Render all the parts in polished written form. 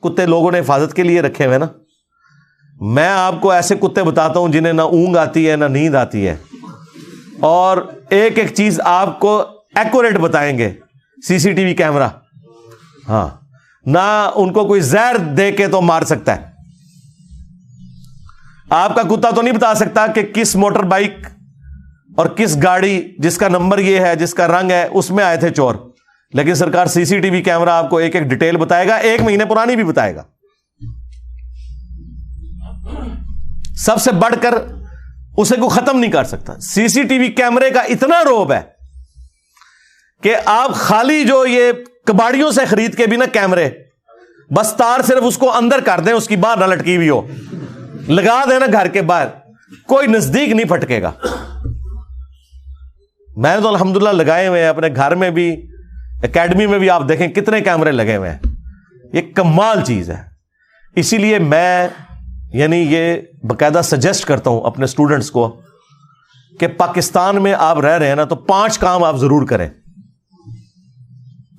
کتے لوگوں نے حفاظت کے لیے رکھے ہوئے نا. میں آپ کو ایسے کتے بتاتا ہوں جنہیں نہ اونگ آتی ہے نہ نیند آتی ہے, اور ایک ایک چیز آپ کو ایکوریٹ بتائیں گے. سی سی ٹی وی کیمرہ, ہاں, نہ ان کو کوئی زہر دے کے تو مار سکتا ہے. آپ کا کتا تو نہیں بتا سکتا کہ کس موٹر بائک اور کس گاڑی جس کا نمبر یہ ہے, جس کا رنگ ہے, اس میں آئے تھے چور. لیکن سرکار سی سی ٹی وی کیمرہ آپ کو ایک ایک ڈیٹیل بتائے گا, 1 مہینے پرانی بھی بتائے گا. سب سے بڑھ کر اسے کو ختم نہیں کر سکتا. سی سی ٹی وی کیمرے کا اتنا روب ہے کہ آپ خالی جو یہ کباڑیوں سے خرید کے بھی نا کیمرے, بس تار صرف اس کو اندر کر دیں, اس کی باہر نہ لٹکی ہوئی ہو, لگا دینا گھر کے باہر, کوئی نزدیک نہیں پھٹکے گا. میں نے تو الحمدللہ لگائے ہوئے ہیں اپنے گھر میں بھی, اکیڈمی میں بھی. آپ دیکھیں کتنے کیمرے لگے ہوئے ہیں, یہ کمال چیز ہے. اسی لیے میں یعنی یہ باقاعدہ سجیسٹ کرتا ہوں اپنے اسٹوڈنٹس کو کہ پاکستان میں آپ رہ رہے ہیں نا, تو 5 کام آپ ضرور کریں.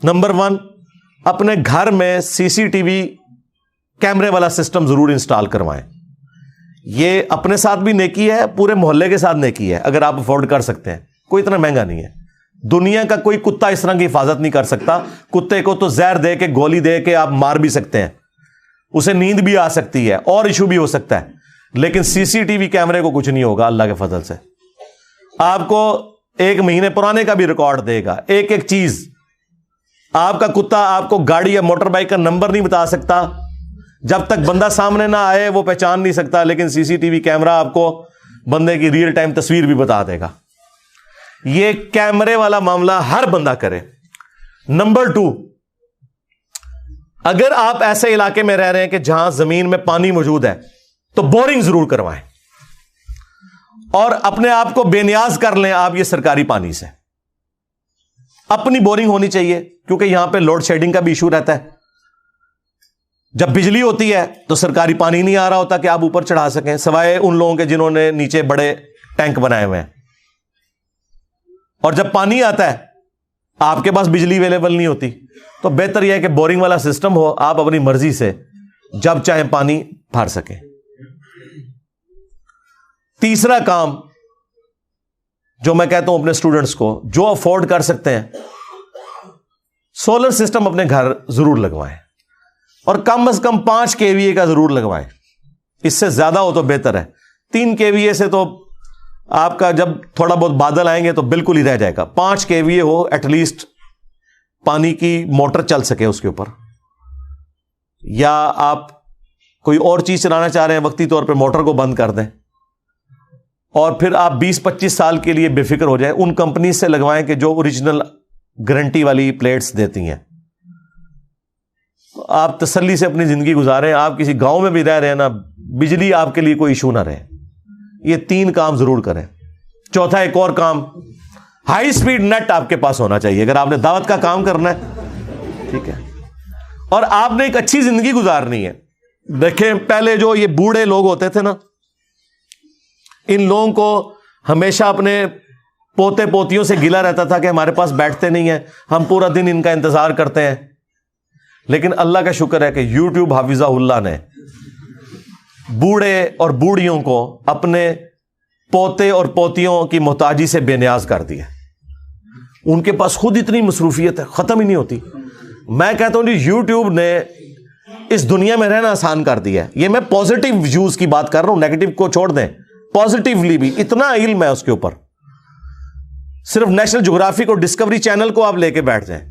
نمبر 1, اپنے گھر میں سی سی ٹی وی کیمرے والا سسٹم ضرور انسٹال کروائیں. یہ اپنے ساتھ بھی نیکی ہے, پورے محلے کے ساتھ نیکی ہے, اگر آپ افورڈ کر سکتے ہیں. کوئی اتنا مہنگا نہیں ہے. دنیا کا کوئی کتا اس طرح کی حفاظت نہیں کر سکتا. کتے کو تو زہر دے کے, گولی دے کے آپ مار بھی سکتے ہیں, اسے نیند بھی آ سکتی ہے اور ایشو بھی ہو سکتا ہے, لیکن سی سی ٹی وی کیمرے کو کچھ نہیں ہوگا اللہ کے فضل سے. آپ کو 1 مہینے پرانے کا بھی ریکارڈ دے گا, ایک ایک چیز. آپ کا کتا آپ کو گاڑی یا موٹر بائک کا نمبر نہیں بتا سکتا, جب تک بندہ سامنے نہ آئے وہ پہچان نہیں سکتا, لیکن سی سی ٹی وی کیمرہ آپ کو بندے کی ریئل ٹائم تصویر بھی بتا دے گا. یہ کیمرے والا معاملہ ہر بندہ کرے. نمبر 2, اگر آپ ایسے علاقے میں رہ رہے ہیں کہ جہاں زمین میں پانی موجود ہے تو بورنگ ضرور کروائیں, اور اپنے آپ کو بے نیاز کر لیں آپ یہ سرکاری پانی سے. اپنی بورنگ ہونی چاہیے, کیونکہ یہاں پہ لوڈ شیڈنگ کا بھی ایشو رہتا ہے. جب بجلی ہوتی ہے تو سرکاری پانی نہیں آ رہا ہوتا کہ آپ اوپر چڑھا سکیں, سوائے ان لوگوں کے جنہوں نے نیچے بڑے ٹینک بنائے ہوئے ہیں. اور جب پانی آتا ہے آپ کے پاس بجلی اویلیبل نہیں ہوتی, تو بہتر یہ ہے کہ بورنگ والا سسٹم ہو, آپ اپنی مرضی سے جب چاہیں پانی بھر سکیں. تیسرا کام جو میں کہتا ہوں اپنے اسٹوڈنٹس کو, جو افورڈ کر سکتے ہیں سولر سسٹم اپنے گھر ضرور لگوائیں, اور کم از کم 5 KVA کا ضرور لگوائیں. اس سے زیادہ ہو تو بہتر ہے. 3 KVA سے تو آپ کا جب تھوڑا بہت بادل آئیں گے تو بالکل ہی رہ جائے گا. 5 KVA ہو ایٹ لیسٹ, پانی کی موٹر چل سکے اس کے اوپر. یا آپ کوئی اور چیز چلانا چاہ رہے ہیں وقتی طور پہ موٹر کو بند کر دیں, اور پھر آپ 20-25 سال کے لیے بے فکر ہو جائیں. ان کمپنیز سے لگوائیں کہ جو اوریجنل گارنٹی والی پلیٹس دیتی ہیں. آپ تسلی سے اپنی زندگی گزاریں. آپ کسی گاؤں میں بھی رہ رہے ہیں نا, بجلی آپ کے لیے کوئی ایشو نہ رہے. یہ 3 کام ضرور کریں. چوتھا ایک اور کام, ہائی سپیڈ نیٹ آپ کے پاس ہونا چاہیے اگر آپ نے دعوت کا کام کرنا ہے, ٹھیک ہے, اور آپ نے ایک اچھی زندگی گزارنی ہے. دیکھیں پہلے جو یہ بوڑھے لوگ ہوتے تھے نا, ان لوگوں کو ہمیشہ اپنے پوتے پوتیوں سے گلا رہتا تھا کہ ہمارے پاس بیٹھتے نہیں ہیں, ہم پورا دن ان کا انتظار کرتے ہیں. لیکن اللہ کا شکر ہے کہ یوٹیوب حافظہ اللہ نے بوڑھے اور بوڑھیوں کو اپنے پوتے اور پوتیوں کی محتاجی سے بے نیاز کر دیا. ان کے پاس خود اتنی مصروفیت ہے, ختم ہی نہیں ہوتی. میں کہتا ہوں جی یوٹیوب نے اس دنیا میں رہنا آسان کر دیا ہے. یہ میں پازیٹیو ویوز کی بات کر رہا ہوں, نیگیٹو کو چھوڑ دیں. پازیٹیولی بھی اتنا علم ہے اس کے اوپر. صرف نیشنل جغرافی کو, ڈسکوری چینل کو آپ لے کے بیٹھ جائیں,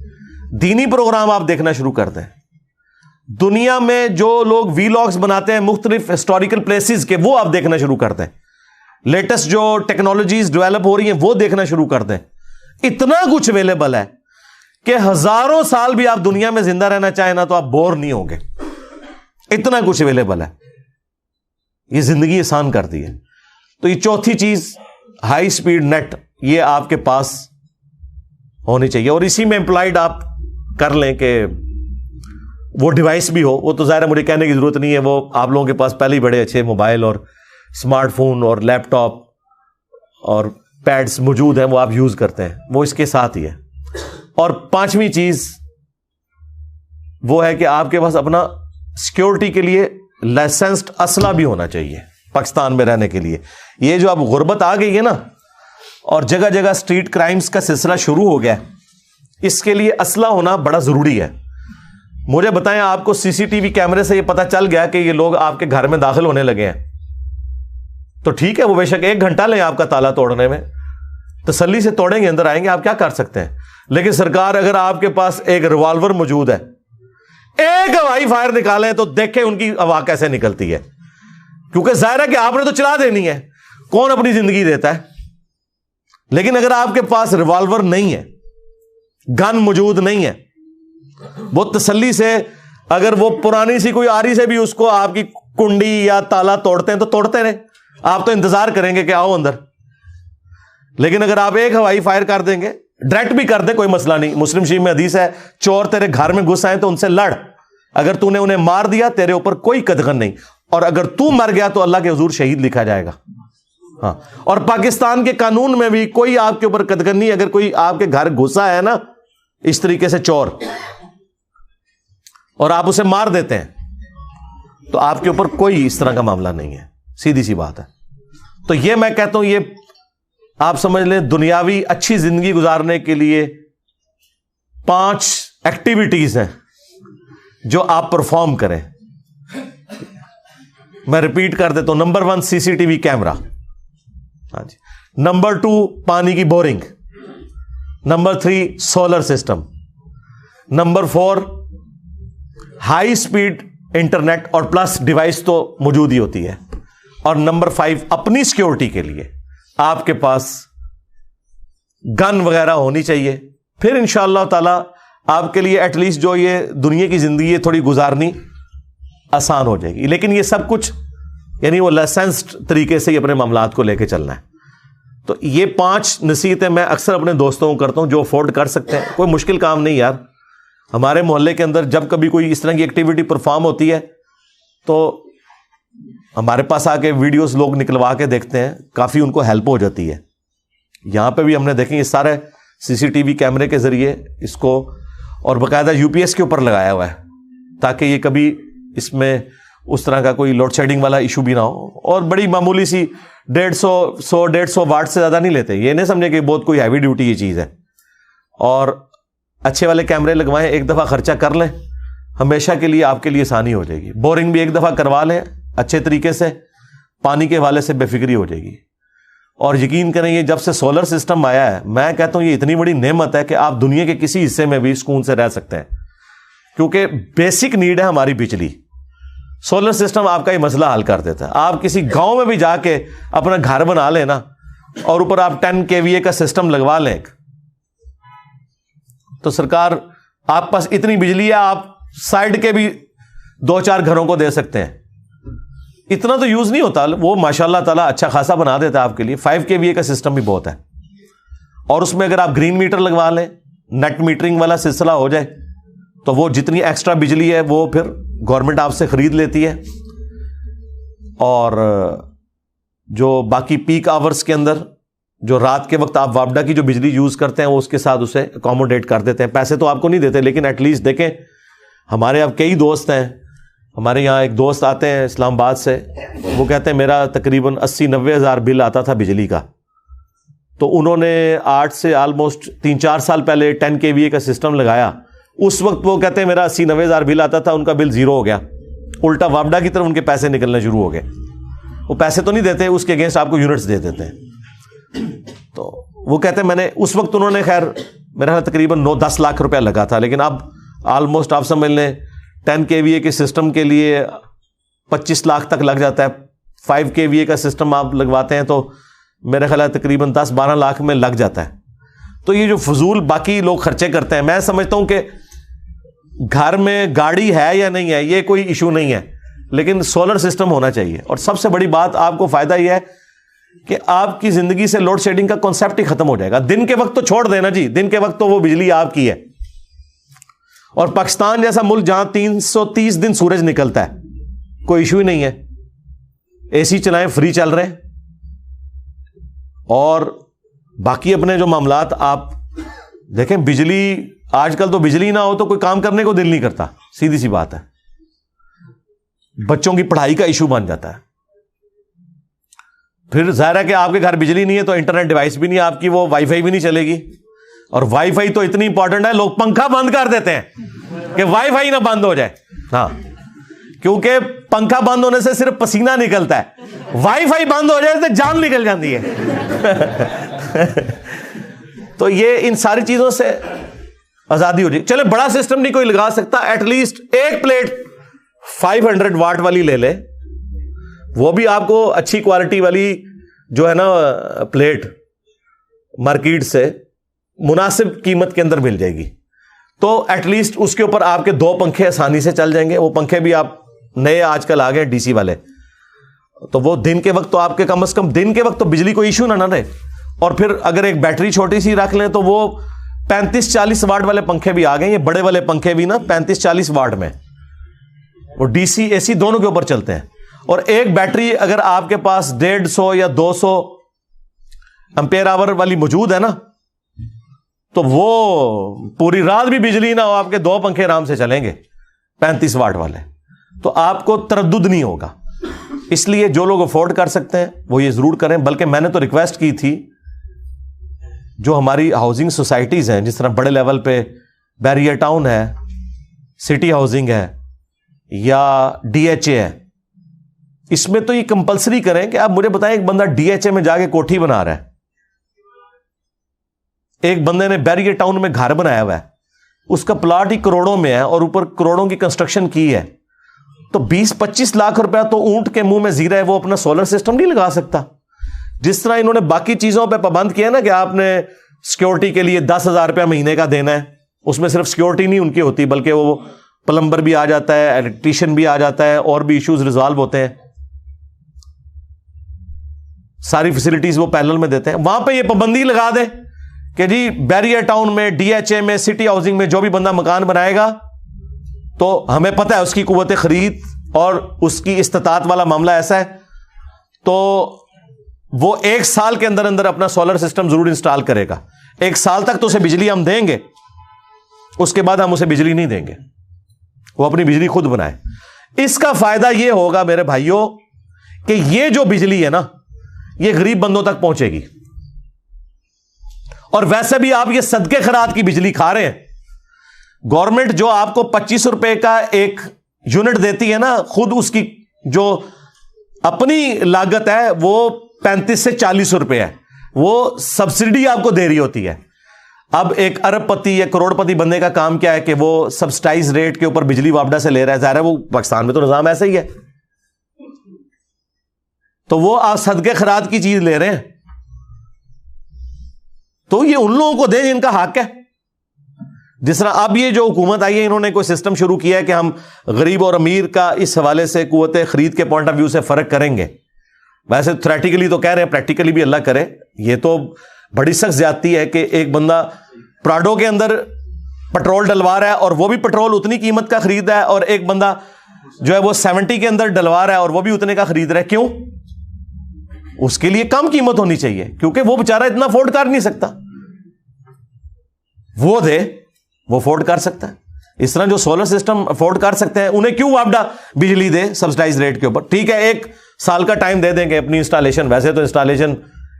دینی پروگرام آپ دیکھنا شروع کر دیں. دنیا میں جو لوگ وی لاگز بناتے ہیں مختلف ہسٹوریکل پلیسز کے, وہ آپ دیکھنا شروع کر دیں. لیٹسٹ جو ٹیکنالوجیز ڈیولپ ہو رہی ہیں وہ دیکھنا شروع کر دیں. اتنا کچھ اویلیبل ہے کہ ہزاروں سال بھی آپ دنیا میں زندہ رہنا چاہیں نا تو آپ بور نہیں ہوں گے. اتنا کچھ اویلیبل ہے. یہ زندگی آسان کر دی ہے. تو یہ چوتھی چیز, ہائی سپیڈ نیٹ, یہ آپ کے پاس ہونی چاہیے. اور اسی میں امپلائڈ آپ کر لیں کہ وہ ڈیوائس بھی ہو. وہ تو ظاہر ہے مجھے کہنے کی ضرورت نہیں ہے, وہ آپ لوگوں کے پاس پہلے ہی بڑے اچھے موبائل اور اسمارٹ فون اور لیپ ٹاپ اور پیڈز موجود ہیں, وہ آپ یوز کرتے ہیں, وہ اس کے ساتھ ہی ہے. اور 5ویں چیز وہ ہے کہ آپ کے پاس اپنا سیکیورٹی کے لیے لائسنسڈ اسلحہ بھی ہونا چاہیے پاکستان میں رہنے کے لیے. یہ جو اب غربت آ گئی ہے نا اور جگہ جگہ اسٹریٹ کرائمز کا سلسلہ شروع ہو گیا, اس کے لیے اسلحہ ہونا بڑا ضروری ہے. مجھے بتائیں, آپ کو سی سی ٹی وی کیمرے سے یہ پتا چل گیا کہ یہ لوگ آپ کے گھر میں داخل ہونے لگے ہیں, تو ٹھیک ہے, وہ بے شک 1 گھنٹہ لیں آپ کا تالا توڑنے میں, تسلی سے توڑیں گے, اندر آئیں گے, آپ کیا کر سکتے ہیں. لیکن سرکار اگر آپ کے پاس ایک ریوالور موجود ہے, ایک ہوائی فائر نکالیں تو دیکھیں ان کی ہوا کیسے نکلتی ہے, کیونکہ ظاہر ہے کہ آپ نے تو چلا دینی ہے, کون اپنی زندگی دیتا ہے. لیکن اگر آپ کے پاس ریوالور نہیں ہے, گن موجود نہیں ہے, وہ تسلی سے اگر وہ پرانی سی کوئی آری سے بھی اس کو آپ کی کنڈی یا تالا توڑتے ہیں تو توڑتے رہیں, آپ تو انتظار کریں گے کہ آؤ اندر. لیکن اگر آپ ایک ہوائی فائر کر دیں گے, ڈائریکٹ بھی کر دیں, کوئی مسئلہ نہیں. مسلم شریف میں حدیث ہے, چور تیرے گھر میں گھس آئے تو ان سے لڑ, اگر تو نے انہیں مار دیا تیرے اوپر کوئی قدغن نہیں, اور اگر تو مر گیا تو اللہ کے حضور شہید لکھا جائے گا. ہاں, اور پاکستان کے قانون میں بھی کوئی آپ کے اوپر قدغن نہیں. اگر کوئی آپ کے گھر گھسا ہے نا اس طریقے سے چور, اور آپ اسے مار دیتے ہیں تو آپ کے اوپر کوئی اس طرح کا معاملہ نہیں ہے, سیدھی سی بات ہے. تو یہ میں کہتا ہوں, یہ آپ سمجھ لیں دنیاوی اچھی زندگی گزارنے کے لیے 5 ایکٹیویٹیز ہیں جو آپ پرفارم کریں. میں ریپیٹ کر دیتا ہوں. نمبر 1 سی سی ٹی وی کیمرہ, ہاں جی. نمبر 2 پانی کی boring. Number 3 solar system. Number 4 high speed internet اور پلس ڈیوائس تو موجود ہی ہوتی ہے. اور نمبر 5 اپنی سیکیورٹی کے لیے آپ کے پاس گن وغیرہ ہونی چاہیے. پھر انشاءاللہ تعالی آپ کے لیے ایٹ لیسٹ جو یہ دنیا کی زندگی ہے تھوڑی گزارنی آسان ہو جائے گی. لیکن یہ سب کچھ یعنی وہ لائسنسڈ طریقے سے ہی اپنے معاملات کو لے کے چلنا ہے. تو یہ 5 نصیحتیں میں اکثر اپنے دوستوں کو کرتا ہوں جو افورڈ کر سکتے ہیں. کوئی مشکل کام نہیں یار. ہمارے محلے کے اندر جب کبھی کوئی اس طرح کی ایکٹیویٹی پرفارم ہوتی ہے تو ہمارے پاس آ کے ویڈیوز لوگ نکلوا کے دیکھتے ہیں, کافی ان کو ہیلپ ہو جاتی ہے. یہاں پہ بھی ہم نے دیکھیں یہ سارے سی سی ٹی وی کیمرے کے ذریعے اس کو, اور باقاعدہ یو پی ایس کے اوپر لگایا ہوا ہے تاکہ یہ کبھی اس میں اس طرح کا کوئی لوڈ شیڈنگ والا ایشو بھی نہ ہو. اور بڑی معمولی سی 150 واٹ سے زیادہ نہیں لیتے. یہ نہیں سمجھے کہ بہت کوئی ہیوی ڈیوٹی یہ چیز ہے. اور اچھے والے کیمرے لگوائیں, ایک دفعہ خرچہ کر لیں, ہمیشہ کے لیے آپ کے لیے آسانی ہو جائے گی. بورنگ بھی ایک دفعہ کروا لیں اچھے طریقے سے, پانی کے حوالے سے بے فکری ہو جائے گی. اور یقین کریں یہ جب سے سولر سسٹم آیا ہے, میں کہتا ہوں یہ اتنی بڑی نعمت ہے کہ آپ دنیا کے کسی حصے میں بھی سکون سے رہ سکتے ہیں, کیونکہ بیسک نیڈ ہے ہماری بجلی. سولر سسٹم آپ کا یہ مسئلہ حل کر دیتا ہے. آپ کسی گاؤں میں بھی جا کے اپنا گھر بنا لیں نا, اور اوپر آپ 10 kVA کا سسٹم لگوا لیں تو سرکار آپ پاس اتنی بجلی ہے آپ سائڈ کے بھی 2-4 گھروں کو دے سکتے ہیں. اتنا تو یوز نہیں ہوتا, وہ ماشاءاللہ تعالیٰ اچھا خاصا بنا دیتا ہے آپ کے لیے. 5 kVA کا سسٹم بھی بہت ہے. اور اس میں اگر آپ گرین میٹر لگوا لیں, نیٹ میٹرنگ والا سلسلہ ہو جائے تو وہ جتنی ایکسٹرا بجلی ہے وہ پھر گورنمنٹ آپ سے خرید لیتی ہے. اور جو باقی پیک آورز کے اندر جو رات کے وقت آپ وابڈا کی جو بجلی یوز کرتے ہیں وہ اس کے ساتھ اسے اکوموڈیٹ کر دیتے ہیں. پیسے تو آپ کو نہیں دیتے, لیکن ایٹ لیسٹ دیکھیں ہمارے اب کئی دوست ہیں. ہمارے یہاں ایک دوست آتے ہیں اسلام آباد سے, وہ کہتے ہیں میرا تقریباً 80-90 ہزار بل آتا تھا بجلی کا, تو انہوں نے 8 سے آلموسٹ 3-4 سال پہلے 10 kVA کا سسٹم لگایا. اس وقت وہ کہتے ہیں میرا 80-90 ہزار بل آتا تھا, ان کا بل 0 ہو گیا. الٹا وابڈا کی طرف ان کے پیسے نکلنے شروع ہو گئے. وہ پیسے تو نہیں دیتے, اس کے اگینسٹ آپ کو یونٹس دے دیتے ہیں. تو وہ کہتے ہیں میں نے اس وقت انہوں نے خیر میرا تقریباً 9-10 لاکھ روپیہ لگا تھا, لیکن اب آلموسٹ آپ سمجھ لیں 10 kVA کے سسٹم کے لیے 25 لاکھ تک لگ جاتا ہے. 5 kVA کا سسٹم آپ لگواتے ہیں تو میرے خیال ہے تقریباً 10-12 لاکھ میں لگ جاتا ہے. تو یہ جو فضول باقی لوگ خرچے کرتے ہیں, میں سمجھتا ہوں کہ گھر میں گاڑی ہے یا نہیں ہے یہ کوئی ایشو نہیں ہے, لیکن سولر سسٹم ہونا چاہیے. اور سب سے بڑی بات آپ کو فائدہ یہ ہے کہ آپ کی زندگی سے لوڈ شیڈنگ کا کانسیپٹ ہی ختم ہو جائے گا. دن کے وقت تو چھوڑ دینا جی, دن کے وقت تو وہ بجلی آپ کی ہے. اور پاکستان جیسا ملک جہاں 330 دن سورج نکلتا ہے کوئی ایشو ہی نہیں ہے. اے سی چلائیں, فری چل رہے ہیں. اور باقی اپنے جو معاملات آپ دیکھیں, بجلی آج کل تو بجلی نہ ہو تو کوئی کام کرنے کو دل نہیں کرتا, سیدھی سی بات ہے. بچوں کی پڑھائی کا ایشو بن جاتا ہے. پھر ظاہر ہے کہ آپ کے گھر بجلی نہیں ہے تو انٹرنیٹ ڈیوائس بھی نہیں آپ کی, وہ وائی فائی بھی نہیں چلے گی. اور وائی فائی تو اتنی امپورٹنٹ ہے, لوگ پنکھا بند کر دیتے ہیں کہ وائی فائی نہ بند ہو جائے. ہاں, کیونکہ پنکھا بند ہونے سے صرف پسینہ نکلتا ہے, وائی فائی بند ہو جائے تو جان نکل جاتی ہے. تو یہ ان ساری چیزوں سے آزادی ہو جائے. چلے بڑا سسٹم نہیں کوئی لگا سکتا, ایٹ لیسٹ ایک پلیٹ 500 واٹ والی لے لے, وہ بھی آپ کو اچھی کوالٹی والی جو ہے نا پلیٹ مارکیٹ سے مناسب قیمت کے اندر مل جائے گی. تو ایٹ لیسٹ اس کے اوپر آپ کے 2 پنکھے آسانی سے چل جائیں گے. وہ پنکھے بھی آپ نئے آج کل آ گئے ڈی سی والے, تو وہ دن کے وقت تو آپ کے کم از کم دن کے وقت تو بجلی کو ایشو نہ رہے. اور پھر اگر ایک بیٹری چھوٹی سی رکھ لیں تو وہ 35-40 واٹ والے پنکھے بھی آ گئے. یہ بڑے والے پنکھے بھی نا 35-40 واٹ میں, وہ ڈی سی اے سی دونوں کے اوپر چلتے ہیں. اور ایک بیٹری اگر آپ کے پاس 150 یا 200 امپیئر آور والی موجود ہے نا, تو وہ پوری رات بھی بجلی نہ ہو, آپ کے 2 پنکھے آرام سے چلیں گے 35 واٹ والے. تو آپ کو تردد نہیں ہوگا. اس لیے جو لوگ افورڈ کر سکتے ہیں وہ یہ ضرور کریں. بلکہ میں نے تو ریکویسٹ کی تھی جو ہماری ہاؤسنگ سوسائٹیز ہیں, جس طرح بڑے لیول پہ بیریئر ٹاؤن ہے, سٹی ہاؤسنگ ہے یا ڈی ایچ اے ہے, اس میں تو یہ کمپلسری کریں کہ آپ مجھے بتائیں ایک بندہ ڈی ایچ اے میں جا کے کوٹھی بنا رہا ہے, ایک بندے نے بیریئر ٹاؤن میں گھر بنایا ہوا ہے, اس کا پلاٹ ہی کروڑوں میں ہے اور اوپر کروڑوں کی کنسٹرکشن کی ہے, تو 20-25 لاکھ روپیہ تو اونٹ کے منہ میں زیرہ ہے, وہ اپنا سولر سسٹم نہیں لگا سکتا. جس طرح انہوں نے باقی چیزوں پہ پابند کیا نا کہ آپ نے سیکورٹی کے لیے 10,000 روپیہ مہینے کا دینا ہے, اس میں صرف سیکورٹی نہیں ان کی ہوتی بلکہ وہ پلمبر بھی آ جاتا ہے, الیکٹریشین بھی آ جاتا ہے, اور بھی ایشوز ریزالو ہوتے ہیں, ساری فیسلٹیز وہ پینل میں دیتے ہیں. وہاں پہ یہ پابندی لگا دیں کہ جی بیریئر ٹاؤن میں, ڈی ایچ اے میں, سٹی ہاؤسنگ میں جو بھی بندہ مکان بنائے گا تو ہمیں پتہ ہے اس کی قوت خرید اور اس کی استطاعت والا معاملہ ایسا ہے, تو وہ 1 سال کے اندر اندر اپنا سولر سسٹم ضرور انسٹال کرے گا. 1 سال تک تو اسے بجلی ہم دیں گے, اس کے بعد ہم اسے بجلی نہیں دیں گے, وہ اپنی بجلی خود بنائے. اس کا فائدہ یہ ہوگا میرے بھائیوں کہ یہ جو بجلی ہے نا یہ غریب بندوں تک پہنچے گی. اور ویسے بھی آپ یہ صدقے خیرات کی بجلی کھا رہے ہیں. گورنمنٹ جو آپ کو 25 روپے کا ایک یونٹ دیتی ہے نا, خود اس کی جو اپنی لاگت ہے وہ 35 سے 40 روپے ہے, وہ سبسڈی آپ کو دے رہی ہوتی ہے. اب ایک ارب پتی یا کروڑ پتی بندے کا کام کیا ہے کہ وہ سبسڈائز ریٹ کے اوپر بجلی واپڈا سے لے رہا ہے. ظاہر ہے وہ پاکستان میں تو نظام ایسا ہی ہے, تو وہ آپ صدقے خیرات کی چیز لے رہے ہیں, تو یہ ان لوگوں کو دیں جن کا حق ہے. جس طرح اب یہ جو حکومت آئی ہے انہوں نے کوئی سسٹم شروع کیا ہے کہ ہم غریب اور امیر کا اس حوالے سے قوت خرید کے پوائنٹ آف ویو سے فرق کریں گے. ویسے تھریٹیکلی تو کہہ رہے ہیں, پریکٹیکلی بھی اللہ کرے. یہ تو بڑی سخت زیادتی ہے کہ ایک بندہ پراڈو کے اندر پٹرول ڈلوا رہا ہے اور وہ بھی پٹرول اتنی قیمت کا خرید رہا ہے, اور ایک بندہ جو ہے وہ 70 کے اندر ڈلوا رہا ہے اور وہ بھی اتنے کا خرید رہا ہے. کیوں؟ اس کے لیے کم قیمت ہونی چاہیے کیونکہ وہ بیچارہ اتنا افورڈ کر نہیں سکتا. وہ دے, وہ افورڈ کر سکتا ہے. اس طرح جو سولر سسٹم افورڈ کر سکتے ہیں انہیں کیوں واپڈا بجلی دے سبسڈائز ریٹ کے اوپر. ٹھیک ہے 1 سال کا ٹائم دے دیں گے اپنی انسٹالیشن, ویسے تو انسٹالیشن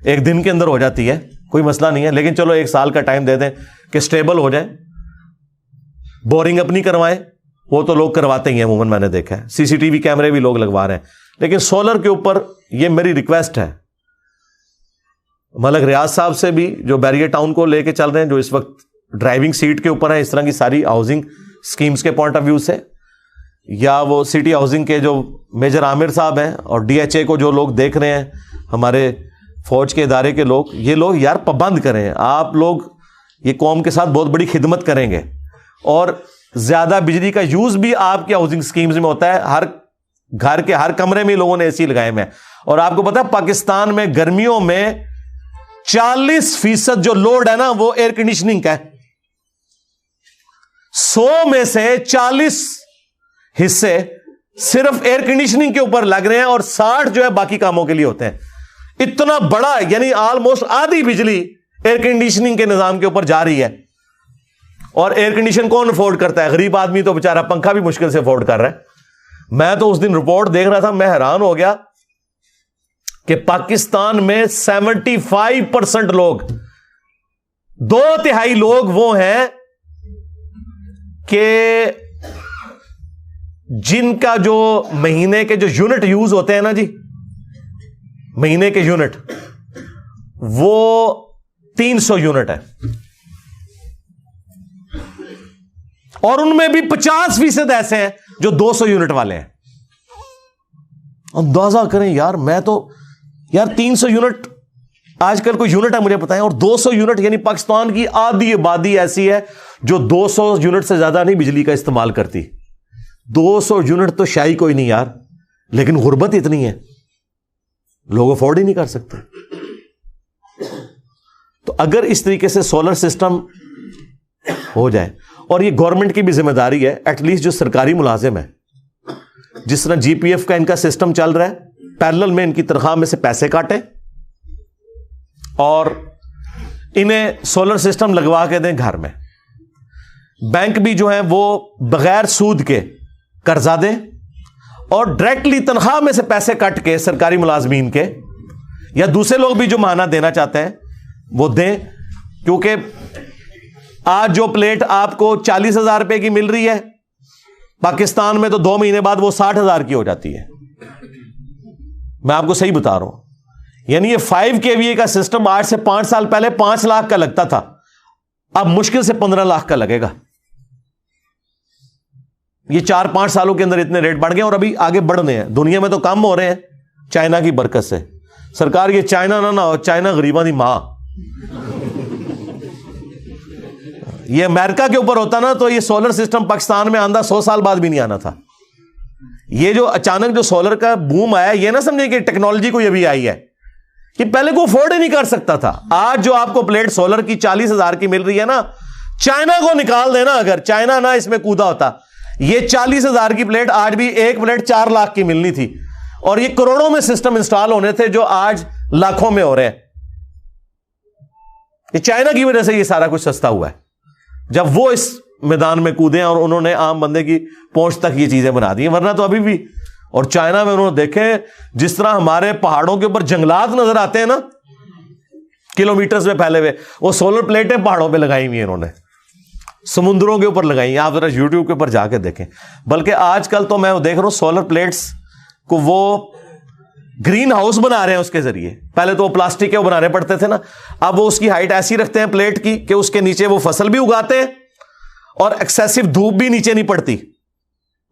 1 دن کے اندر ہو جاتی ہے, کوئی مسئلہ نہیں ہے, لیکن چلو 1 سال کا ٹائم دے دیں کہ سٹیبل ہو جائے. بورنگ اپنی کروائیں, وہ تو لوگ کرواتے ہی ہیں عموماً, میں نے دیکھا ہے CCTV کیمرے بھی لوگ لگوا رہے ہیں. لیکن سولر کے اوپر یہ میری ریکویسٹ ہے ملک ریاض صاحب سے بھی, جو بیریئر ٹاؤن کو لے کے چل رہے ہیں, جو اس وقت ڈرائیونگ سیٹ کے اوپر ہیں اس طرح کی ساری ہاؤسنگ اسکیمز کے پوائنٹ آف ویو سے, یا وہ سٹی ہاؤسنگ کے جو میجر عامر صاحب ہیں, اور ڈی ایچ اے کو جو لوگ دیکھ رہے ہیں, ہمارے فوج کے ادارے کے لوگ, یہ لوگ یار پابند کریں. آپ لوگ یہ قوم کے ساتھ بہت بڑی خدمت کریں گے, اور زیادہ بجلی کا یوز بھی آپ کی ہاؤسنگ اسکیمز میں ہوتا ہے. ہر گھر کے ہر کمرے میں لوگوں نے AC لگائے ہوئے ہیں, اور آپ کو پتا ہے پاکستان میں گرمیوں میں 40% جو لوڈ ہے نا وہ ایئر کنڈیشننگ کا ہے. 100 میں سے 40 حصے صرف ایئر کنڈیشننگ کے اوپر لگ رہے ہیں, اور 60 جو ہے باقی کاموں کے لیے ہوتے ہیں. اتنا بڑا, یعنی آلموسٹ آدھی بجلی ایئر کنڈیشننگ کے نظام کے اوپر جا رہی ہے. اور ایئر کنڈیشن کون افورڈ کرتا ہے؟ غریب آدمی تو بیچارہ پنکھا بھی مشکل سے افورڈ کر رہا ہے. میں تو اس دن رپورٹ دیکھ رہا تھا, میں حیران ہو گیا کہ پاکستان میں 75% لوگ, 2/3 لوگ وہ ہیں کہ جن کا جو مہینے کے جو یونٹ یوز ہوتے ہیں نا جی, مہینے کے یونٹ, وہ 300 یونٹ ہے, اور ان میں بھی 50% ایسے ہیں جو 200 یونٹ والے ہیں. اندازہ کریں یار, میں تو یار 300 یونٹ آج کل کوئی یونٹ ہے مجھے بتائیں, اور 200 یونٹ, یعنی پاکستان کی آدھی آبادی ایسی ہے جو 200 یونٹ سے زیادہ نہیں بجلی کا استعمال کرتی. 200 یونٹ تو شاید کوئی نہیں یار, لیکن غربت اتنی ہے لوگ افورڈ ہی نہیں کر سکتے. تو اگر اس طریقے سے سولر سسٹم ہو جائے, اور یہ گورنمنٹ کی بھی ذمہ داری ہے, ایٹ لیسٹ جو سرکاری ملازم ہے, جس طرح جی پی ایف کا ان کا سسٹم چل رہا ہے, پیرلل میں ان کی تنخواہ میں سے پیسے کاٹیں اور انہیں سولر سسٹم لگوا کے دیں گھر میں. بینک بھی جو ہے وہ بغیر سود کے قرضہ دیں, اور ڈائریکٹلی تنخواہ میں سے پیسے کٹ کے سرکاری ملازمین کے, یا دوسرے لوگ بھی جو ماہانہ دینا چاہتے ہیں وہ دیں. کیونکہ آج جو پلیٹ آپ کو 40,000 روپے کی مل رہی ہے, پاکستان میں تو 2 مہینے بعد وہ 60,000 کی ہو جاتی ہے. میں آپ کو صحیح بتا رہا ہوں. یعنی یہ 5 KVA کا سسٹم آج سے 5 سال پہلے 5 لاکھ کا لگتا تھا, اب مشکل سے 15 لاکھ کا لگے گا. یہ 4-5 سالوں کے اندر اتنے ریٹ بڑھ گئے, اور ابھی آگے بڑھنے ہیں. دنیا میں تو کم ہو رہے ہیں چائنا کی برکت سے. سرکار یہ چائنا نہ ہو, چائنا غریباں دی ماں. یہ امریکہ کے اوپر ہوتا نا تو یہ سولر سسٹم پاکستان میں آندہ 100 سال بعد بھی نہیں آنا تھا. یہ جو اچانک جو سولر کا بوم آیا, یہ نہ سمجھیں کہ ٹیکنالوجی کوئی ابھی آئی ہے, کہ پہلے کو افورڈ ہی نہیں کر سکتا تھا. آج جو آپ کو پلیٹ سولر کی 40,000 کی مل رہی ہے نا, چائنا کو نکال دینا, اگر چائنا نہ اس میں کودا ہوتا, یہ 40,000 کی پلیٹ آج بھی ایک پلیٹ 4 لاکھ کی ملنی تھی. اور یہ کروڑوں میں سسٹم انسٹال ہونے تھے جو آج لاکھوں میں ہو رہے ہیں. یہ چائنا کی وجہ سے یہ سارا کچھ سستا ہوا ہے, جب وہ اس میدان میں کودے اور انہوں نے عام بندے کی پہنچ تک یہ چیزیں بنا دی ہیں. ورنہ تو ابھی بھی, اور چائنا میں انہوں نے دیکھے جس طرح ہمارے پہاڑوں کے اوپر جنگلات نظر آتے ہیں نا کلومیٹرز میں پھیلے ہوئے, وہ سولر پلیٹیں پہاڑوں پہ لگائی ہوئی ہیں انہوں نے, سمندروں کے اوپر لگائی ہیں. آپ ذرا یوٹیوب کے اوپر جا کے دیکھیں. بلکہ آج کل تو میں دیکھ رہا ہوں سولر پلیٹس کو وہ گرین ہاؤس بنا رہے ہیں اس کے ذریعے. پہلے تو وہ پلاسٹک کے وہ بنانے پڑتے تھے نا, اب وہ اس کی ہائٹ ایسی رکھتے ہیں پلیٹ کی کہ اس کے نیچے وہ فصل بھی اگاتے ہیں, اور ایکسیسو دھوپ بھی نیچے نہیں پڑتی,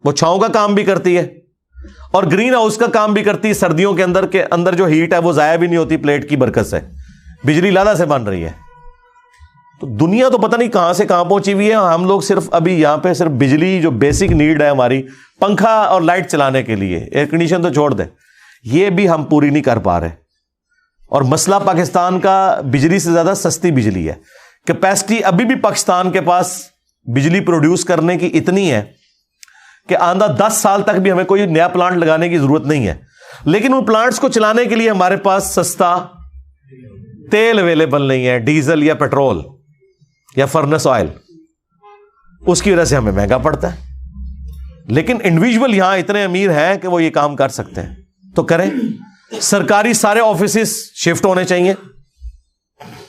وہ چھاؤں کا کام بھی کرتی ہے اور گرین ہاؤس کا کام بھی کرتی ہے. سردیوں کے اندر جو ہیٹ ہے وہ ضائع بھی نہیں ہوتی پلیٹ کی برکت سے, بجلی لادا سے بن رہی ہے. تو دنیا تو پتہ نہیں کہاں سے کہاں پہنچی ہوئی ہے. ہم لوگ صرف ابھی یہاں پہ صرف بجلی جو بیسک نیڈ ہے ہماری, پنکھا اور لائٹ چلانے کے لیے, ایئر کنڈیشن تو چھوڑ دیں, یہ بھی ہم پوری نہیں کر پا رہے. اور مسئلہ پاکستان کا بجلی سے زیادہ سستی بجلی ہے. کیپیسٹی ابھی بھی پاکستان کے پاس بجلی پروڈیوس کرنے کی اتنی ہے کہ آندہ 10 سال تک بھی ہمیں کوئی نیا پلانٹ لگانے کی ضرورت نہیں ہے. لیکن ان پلانٹس کو چلانے کے لیے ہمارے پاس سستا تیل اویلیبل نہیں ہے, ڈیزل یا پیٹرول یا فرنس آئل, اس کی وجہ سے ہمیں مہنگا پڑتا ہے. لیکن انڈیویجول یہاں اتنے امیر ہیں کہ وہ یہ کام کر سکتے ہیں, تو کریں. سرکاری سارے آفیسز شفٹ ہونے چاہیے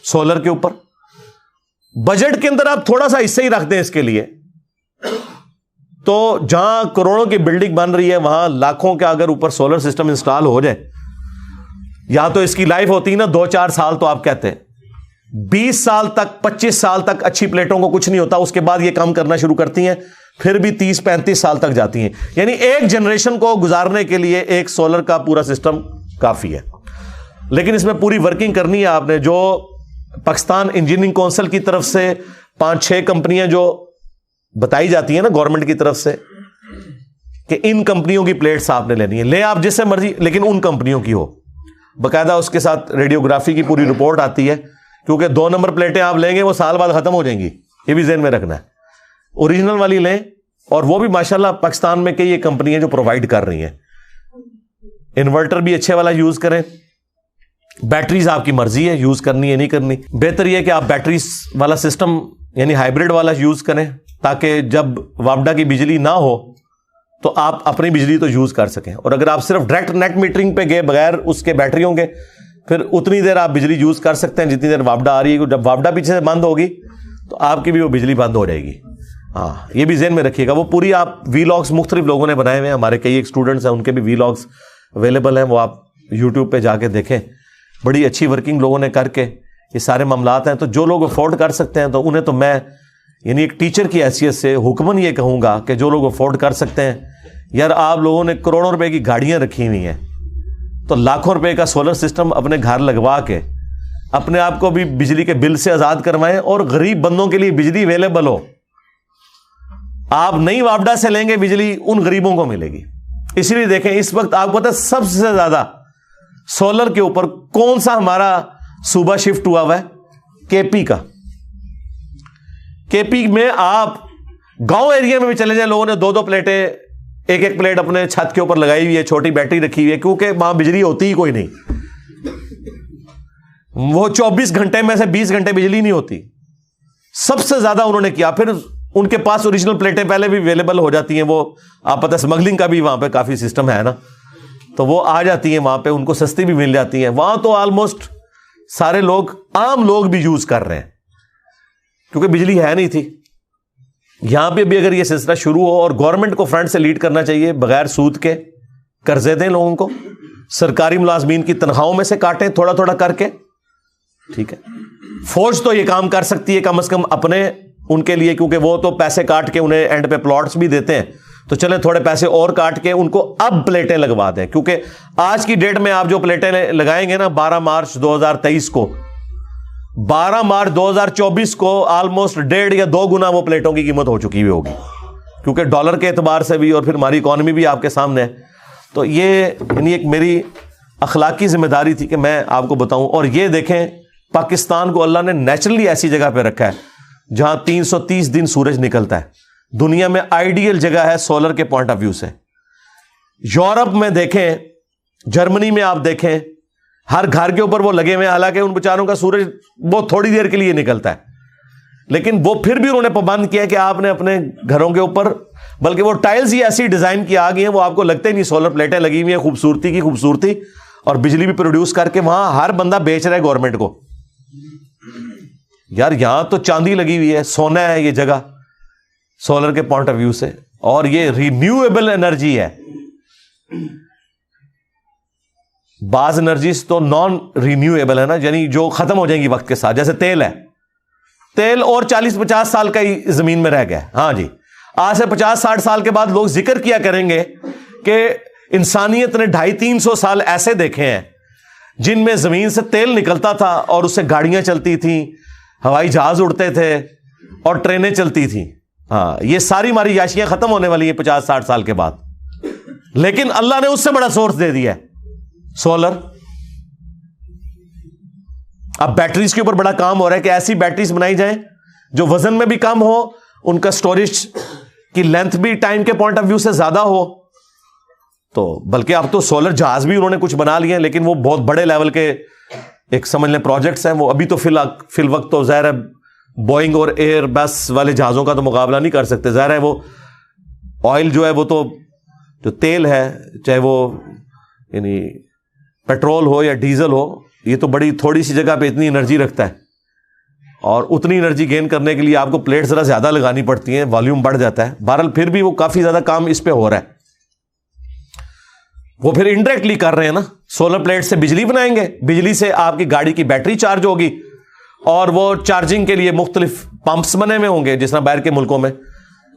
سولر کے اوپر. بجٹ کے اندر آپ تھوڑا سا حصہ ہی رکھ دیں اس کے لیے, تو جہاں کروڑوں کی بلڈنگ بن رہی ہے وہاں لاکھوں کا اگر اوپر سولر سسٹم انسٹال ہو جائے, یا تو اس کی لائف ہوتی ہے نا 2-4 سال, تو آپ کہتے ہیں 20 سال تک 25 سال تک اچھی پلیٹوں کو کچھ نہیں ہوتا, اس کے بعد یہ کام کرنا شروع کرتی ہیں, پھر بھی 30-35 سال تک جاتی ہیں. یعنی ایک جنریشن کو گزارنے کے لیے ایک سولر کا پورا سسٹم کافی ہے. لیکن اس میں پوری ورکنگ کرنی ہے آپ نے. جو پاکستان انجینئرنگ کونسل کی طرف سے 5-6 کمپنیاں جو بتائی جاتی ہیں نا گورنمنٹ کی طرف سے کہ ان کمپنیوں کی پلیٹس آپ نے لینی ہے, لیں آپ جس سے مرضی, لیکن ان کمپنیوں کی ہو. باقاعدہ اس کے ساتھ ریڈیوگرافی کی پوری رپورٹ آتی ہے, کیونکہ 2 نمبر پلیٹیں آپ لیں گے وہ سال بعد ختم ہو جائیں گی, یہ بھی ذہن میں رکھنا ہے. اوریجنل والی لیں, اور وہ بھی ماشاءاللہ پاکستان میں کئی یہ کمپنیاں جو پرووائڈ کر رہی ہیں. انورٹر بھی اچھے والا یوز کریں. بیٹریز آپ کی مرضی ہے یوز کرنی ہے نہیں کرنی. بہتر یہ کہ آپ بیٹریز والا سسٹم یعنی ہائیبرڈ والا یوز کریں, تاکہ جب وابڈا کی بجلی نہ ہو تو آپ اپنی بجلی تو یوز کر سکیں. اور اگر آپ صرف ڈائریکٹ نیٹ میٹرنگ پہ گئے بغیر اس کے بیٹریوں کے, پھر اتنی دیر آپ بجلی یوز کر سکتے ہیں جتنی دیر واپڈا آ رہی ہے. جب واپڈا پیچھے سے بند ہوگی تو آپ کی بھی وہ بجلی بند ہو جائے گی. ہاں, یہ بھی ذہن میں رکھیے گا. وہ پوری آپ وی لاگس مختلف لوگوں نے بنائے ہوئے ہیں, ہمارے کئی ایک اسٹوڈنٹس ہیں, ان کے بھی وی لاگس اویلیبل ہیں, وہ آپ یوٹیوب پہ جا کے دیکھیں. بڑی اچھی ورکنگ لوگوں نے کر کے یہ سارے معاملات ہیں. تو جو لوگ افورڈ کر سکتے ہیں تو انہیں تو میں یعنی ایک ٹیچر کی حیثیت سے حکمن یہ کہوں گا کہ جو لوگ افورڈ کر سکتے ہیں, یار آپ لوگوں نے کروڑوں روپے کی گاڑیاں رکھی ہوئی ہیں, تو لاکھوں روپے کا سولر سسٹم اپنے گھر لگوا کے اپنے آپ کو بھی بجلی کے بل سے آزاد کروائیں, اور غریب بندوں کے لیے بجلی اویلیبل ہو. آپ نئی واپڈا سے لیں گے بجلی, ان غریبوں کو ملے گی. اسی لیے دیکھیں اس وقت آپ کو پتہ ہے سب سے زیادہ سولر کے اوپر کون سا ہمارا صوبہ شفٹ ہوا ہوا ہے؟ کے پی کا. کے پی میں آپ گاؤں ایریا میں بھی چلے جائیں, لوگوں نے 2 پلیٹیں, ایک پلیٹ اپنے چھت کے اوپر لگائی ہوئی ہے, چھوٹی بیٹری رکھی ہوئی ہے, کیونکہ وہاں بجلی ہوتی ہی کوئی نہیں. وہ 24 گھنٹے میں سے 20 گھنٹے بجلی نہیں ہوتی. سب سے زیادہ انہوں نے کیا. پھر ان کے پاس اوریجنل پلیٹیں پہلے بھی اویلیبل ہو جاتی ہیں, وہ آپ پتہ اسمگلنگ کا بھی وہاں پہ کافی سسٹم ہے نا, تو وہ آ جاتی ہیں وہاں پہ, ان کو سستی بھی مل جاتی ہیں. وہاں تو آلموسٹ سارے لوگ, عام لوگ بھی یوز کر رہے ہیں کیونکہ بجلی ہے نہیں تھی. یہاں پہ بھی اگر یہ سلسلہ شروع ہو, اور گورنمنٹ کو فرنٹ سے لیڈ کرنا چاہیے, بغیر سود کے قرضے دیں لوگوں کو, سرکاری ملازمین کی تنخواہوں میں سے کاٹیں تھوڑا تھوڑا کر کے. ٹھیک ہے, فوج تو یہ کام کر سکتی ہے کم از کم اپنے ان کے لیے, کیونکہ وہ تو پیسے کاٹ کے انہیں اینڈ پہ پلاٹس بھی دیتے ہیں, تو چلیں تھوڑے پیسے اور کاٹ کے ان کو اب پلیٹیں لگوا دیں. کیونکہ آج کی ڈیٹ میں آپ جو پلیٹیں لگائیں گے نا 12 مارچ 2023 کو, 12 مارچ 2024 کو آلموسٹ 1.5 یا 2 گنا وہ پلیٹوں کی قیمت ہو چکی ہوئی ہوگی, کیونکہ ڈالر کے اعتبار سے بھی, اور پھر ہماری اکانومی بھی آپ کے سامنے ہے. تو یہ یعنی ایک میری اخلاقی ذمہ داری تھی کہ میں آپ کو بتاؤں. اور یہ دیکھیں پاکستان کو اللہ نے نیچرلی ایسی جگہ پہ رکھا ہے جہاں 330 دن سورج نکلتا ہے. دنیا میں آئیڈیل جگہ ہے سولر کے پوائنٹ آف ویو سے. یورپ میں دیکھیں, جرمنی میں آپ دیکھیں, ہر گھر کے اوپر وہ لگے ہوئے ہیں. حالانکہ ان بیچاروں کا سورج بہت تھوڑی دیر کے لیے نکلتا ہے, لیکن وہ پھر بھی انہوں نے پابند کیا کہ آپ نے اپنے گھروں کے اوپر, بلکہ وہ ٹائلز ہی ایسی ڈیزائن کی آ گئی ہیں وہ آپ کو لگتے ہی نہیں, سولر پلیٹیں لگی ہوئی ہیں, خوبصورتی کی خوبصورتی, اور بجلی بھی پروڈیوس کر کے وہاں ہر بندہ بیچ رہا ہے گورنمنٹ کو. یار یہاں تو چاندی لگی ہوئی ہے, سونا ہے یہ جگہ سولر کے پوائنٹ آف ویو سے. اور یہ رینیویبل انرجی ہے. بعض انرجیز تو نان رینیویبل ہے نا, یعنی جو ختم ہو جائیں گی وقت کے ساتھ, جیسے تیل ہے. تیل اور 40-50 سال کا ہی زمین میں رہ گیا. ہاں جی, آج سے 50-60 سال کے بعد لوگ ذکر کیا کریں گے کہ انسانیت نے 250-300 سال ایسے دیکھے ہیں جن میں زمین سے تیل نکلتا تھا, اور اس سے گاڑیاں چلتی تھیں, ہوائی جہاز اڑتے تھے, اور ٹرینیں چلتی تھیں. ہاں, یہ ساری ہماری یاشیاں ختم ہونے والی ہیں 50-60 سال کے بعد. لیکن اللہ نے اس سے بڑا سورس دے دیا ہے سولر. اب بیٹریز کے اوپر بڑا کام ہو رہا ہے کہ ایسی بیٹریز بنائی جائیں جو وزن میں بھی کم ہو, ان کا سٹوریج کی لینتھ بھی ٹائم کے پوائنٹ آف ویو سے زیادہ ہو. تو بلکہ اب تو سولر جہاز بھی انہوں نے کچھ بنا لیے ہیں, لیکن وہ بہت بڑے لیول کے ایک سمجھ لیں پروجیکٹس ہیں. وہ ابھی تو فی الوقت تو ظاہر ہے بوئنگ اور ایئر بس والے جہازوں کا تو مقابلہ نہیں کر سکتے. ظاہر ہے وہ آئل جو ہے, وہ تو جو تیل ہے, چاہے وہ یعنی پیٹرول ہو یا ڈیزل ہو, یہ تو بڑی تھوڑی سی جگہ پہ اتنی انرجی رکھتا ہے, اور اتنی انرجی گین کرنے کے لیے آپ کو پلیٹ ذرا زیادہ لگانی پڑتی ہیں, والیوم بڑھ جاتا ہے. بہرحال پھر بھی وہ کافی زیادہ کام اس پہ ہو رہا ہے. وہ پھر انڈائریکٹلی کر رہے ہیں نا, سولر پلیٹ سے بجلی بنائیں گے, بجلی سے آپ کی گاڑی کی بیٹری چارج ہوگی, اور وہ چارجنگ کے لیے مختلف پمپس بنے ہوئے ہوں گے, جس طرح باہر کے ملکوں میں.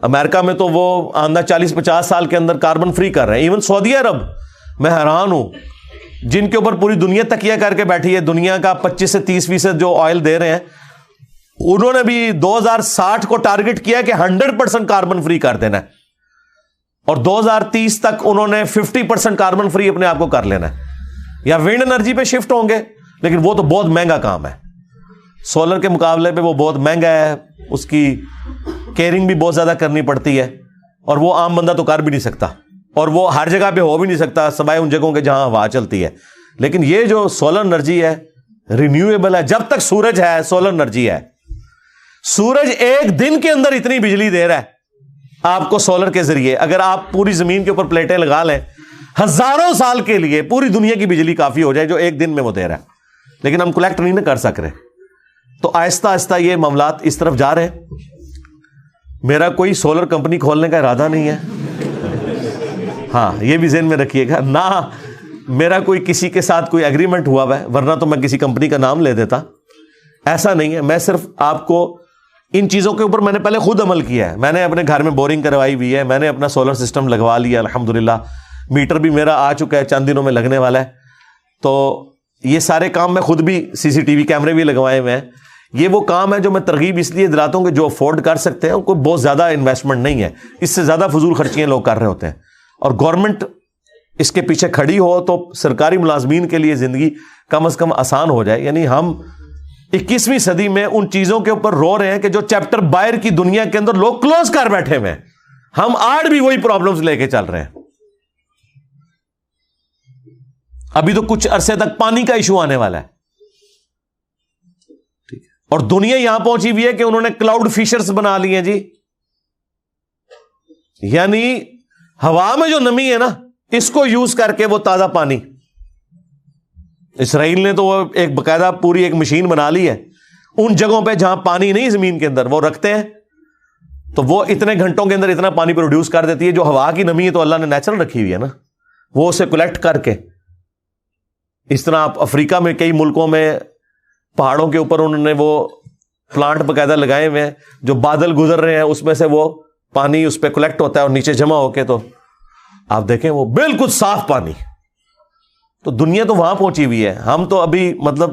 امریکہ میں تو وہ آندہ 40-50 سال کے اندر کاربن فری کر رہے ہیں. ایون سعودی عرب, میں حیران ہوں, جن کے اوپر پوری دنیا تکیہ کر کے بیٹھی ہے, دنیا کا 25 سے 30% جو آئل دے رہے ہیں, انہوں نے بھی 2060 کو ٹارگٹ کیا کہ 100% کاربن فری کر دینا ہے, اور 2030 تک انہوں نے 50% کاربن فری اپنے آپ کو کر لینا ہے. یا ونڈ انرجی پہ شفٹ ہوں گے, لیکن وہ تو بہت مہنگا کام ہے. سولر کے مقابلے پہ وہ بہت مہنگا ہے, اس کی کیئرنگ بھی بہت زیادہ کرنی پڑتی ہے, اور وہ عام بندہ تو کر بھی نہیں سکتا, اور وہ ہر جگہ پہ ہو بھی نہیں سکتا سوائے ان جگہوں کے جہاں ہوا چلتی ہے. لیکن یہ جو سولر انرجی ہے رینیویبل ہے. جب تک سورج ہے سولر انرجی ہے. سورج ایک دن کے اندر اتنی بجلی دے رہا ہے آپ کو سولر کے ذریعے اگر آپ پوری زمین کے اوپر پلیٹیں لگا لیں، ہزاروں سال کے لیے پوری دنیا کی بجلی کافی ہو جائے جو ایک دن میں وہ دے رہا ہے، لیکن ہم کلیکٹ نہیں کر سک رہے. تو آہستہ آہستہ یہ معاملات اس طرف جا رہے ہیں. میرا کوئی سولر کمپنی کھولنے کا ارادہ نہیں ہے، ہاں یہ بھی ذہن میں رکھیے گا. نہ میرا کوئی کسی کے ساتھ کوئی ایگریمنٹ ہوا ہے، ورنہ تو میں کسی کمپنی کا نام لے دیتا. ایسا نہیں ہے. میں صرف آپ کو ان چیزوں کے اوپر میں نے پہلے خود عمل کیا ہے. میں نے اپنے گھر میں بورنگ کروائی ہوئی ہے، میں نے اپنا سولر سسٹم لگوا لیا الحمدللہ. میٹر بھی میرا آ چکا ہے، چند دنوں میں لگنے والا ہے. تو یہ سارے کام میں خود بھی CCTV کیمرے بھی لگوائے ہوئے ہیں. یہ وہ کام ہے جو میں ترغیب اس لیے دلاتا ہوں کہ جو افورڈ کر سکتے ہیں ان کو بہت زیادہ انویسٹمنٹ نہیں ہے، اس سے زیادہ فضول خرچیاں لوگ کر رہے ہوتے ہیں. اور گورنمنٹ اس کے پیچھے کھڑی ہو تو سرکاری ملازمین کے لیے زندگی کم از کم آسان ہو جائے. یعنی ہم 21ویں صدی میں ان چیزوں کے اوپر رو رہے ہیں کہ جو چیپٹر باہر کی دنیا کے اندر لوگ کلوز کر بیٹھے ہوئے ہیں، ہم آج بھی وہی پرابلمز لے کے چل رہے ہیں. ابھی تو کچھ عرصے تک پانی کا ایشو آنے والا ہے، ٹھیک ہے. اور دنیا یہاں پہنچی ہوئی ہے کہ انہوں نے کلاؤڈ فشرز بنا لی ہیں جی. یعنی ہوا میں جو نمی ہے نا، اس کو یوز کر کے وہ تازہ پانی، اسرائیل نے تو وہ ایک باقاعدہ پوری ایک مشین بنا لی ہے. ان جگہوں پہ جہاں پانی نہیں زمین کے اندر وہ رکھتے ہیں تو وہ اتنے گھنٹوں کے اندر اتنا پانی پروڈیوس کر دیتی ہے. جو ہوا کی نمی ہے تو اللہ نے نیچرل رکھی ہوئی ہے نا، وہ اسے کلیکٹ کر کے. اس طرح آپ افریقہ میں کئی ملکوں میں پہاڑوں کے اوپر انہوں نے وہ پلانٹ باقاعدہ لگائے ہوئے ہیں، جو بادل گزر رہے ہیں اس میں سے وہ پانی اس پہ کلیکٹ ہوتا ہے اور نیچے جمع ہو کے تو آپ دیکھیں وہ بالکل صاف پانی. تو دنیا تو وہاں پہنچی ہوئی ہے. ہم تو ابھی مطلب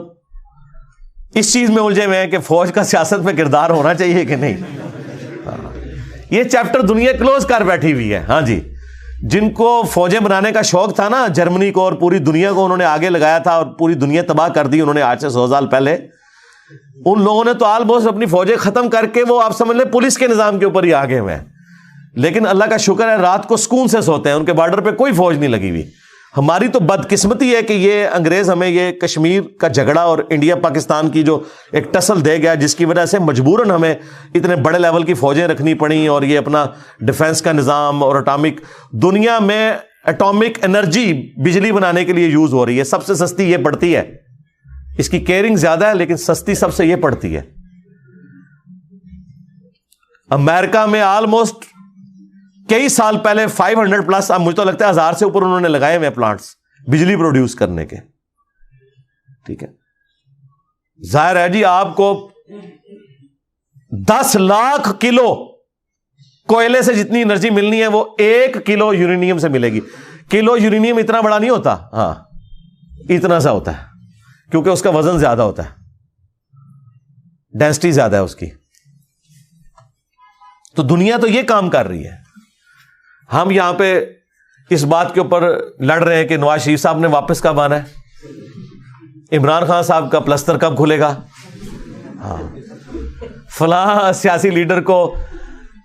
اس چیز میں الجھے ہوئے ہیں کہ فوج کا سیاست میں کردار ہونا چاہیے کہ نہیں. یہ چیپٹر دنیا کلوز کر بیٹھی ہوئی ہے. ہاں جی، جن کو فوجیں بنانے کا شوق تھا نا، جرمنی کو اور پوری دنیا کو انہوں نے آگے لگایا تھا اور پوری دنیا تباہ کر دی انہوں نے آج سے 100 سال پہلے. ان لوگوں نے تو آلموسٹ اپنی فوجیں ختم کر کے وہ آپ سمجھ لیں پولیس کے نظام کے اوپر ہی آگے ہوئے ہیں. لیکن اللہ کا شکر ہے رات کو سکون سے سوتے ہیں، ان کے بارڈر پہ کوئی فوج نہیں لگی ہوئی. ہماری تو بدقسمتی ہے کہ یہ انگریز ہمیں یہ کشمیر کا جھگڑا اور انڈیا پاکستان کی جو ایک ٹسل دے گیا، جس کی وجہ سے مجبوراً ہمیں اتنے بڑے لیول کی فوجیں رکھنی پڑیں. اور یہ اپنا ڈیفنس کا نظام اور اٹامک، دنیا میں اٹامک انرجی بجلی بنانے کے لیے یوز ہو رہی ہے، سب سے سستی یہ پڑتی ہے. اس کی کیئرنگ زیادہ ہے لیکن سستی سب سے یہ پڑتی ہے. امریکہ میں آلموسٹ کئی سال پہلے 500+، اب مجھے تو لگتا ہے 1000 سے اوپر انہوں نے لگائے ہوئے پلانٹس بجلی پروڈیوس کرنے کے. ٹھیک ہے، ظاہر ہے جی آپ کو 10 لاکھ کلو کوئلے سے جتنی انرجی ملنی ہے وہ 1 کلو یورینیم سے ملے گی. کلو یورینیم اتنا بڑا نہیں ہوتا، ہاں اتنا سا ہوتا ہے کیونکہ اس کا وزن زیادہ ہوتا ہے، ڈینسٹی زیادہ ہے اس کی. تو دنیا تو یہ کام کر رہی ہے. ہم یہاں پہ اس بات کے اوپر لڑ رہے ہیں کہ نواز شریف صاحب نے واپس کب آنا ہے، عمران خان صاحب کا پلستر کب کھلے گا، ہاں فلاں سیاسی لیڈر کو